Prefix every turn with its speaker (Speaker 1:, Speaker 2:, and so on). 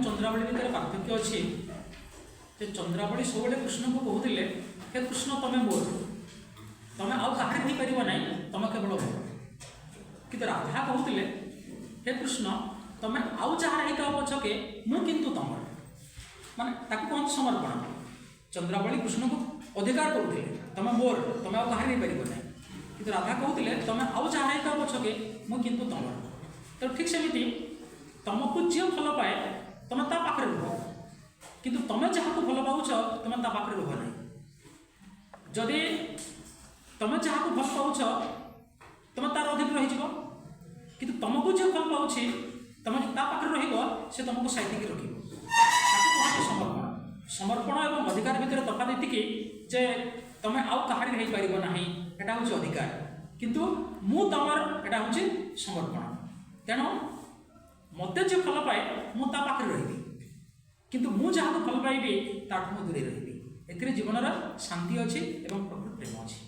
Speaker 1: चंद्रावली भितर पार्थक्य अच्छी जे चंद्रावली सब कृष्ण को कहते हे कृष्ण तुम्हें मोर तुम्हें आउ कहा नहीं पार ना तुम केवल मोर कि राधा कहते हे कृष्ण तुम्हें आउ जहाँ रही पछके मुझु तुम माने कहते समर्पण चंद्रावली कृष्ण को अधिकार करुले तुम्हें मोर तुम आउ कहा नहीं पार ना कि राधा कहते तुम्हें आउ जहाँ रही पछके मुझु तुम तो ठीक सेमती तुमको जी भल पाए तुम ता पाखे रुह कि तुम जहाँ को भल पाच तुम ता पाखे रुह ना जदि तुम जहाँ को भल पाच तुम तार अधिक रही कि तुमको जी भल पाँच तुम ता पाखे रे तुमको साइटिक रख समर्पण समर्पण और अधिकार भितर तफात ये जे तुम आउ कहार हो पार ना यहाँ हूँ अधिकार किंतु मु तुमर यहाँ हूँ समर्पण तेणु मत जो भल पाए मुझे पाखे रही किंतु मु जहाँ भल पाइबी ताठू मु दूरे रही ए जीवन शांति अच्छी और प्रकृत प्रेम अच्छी।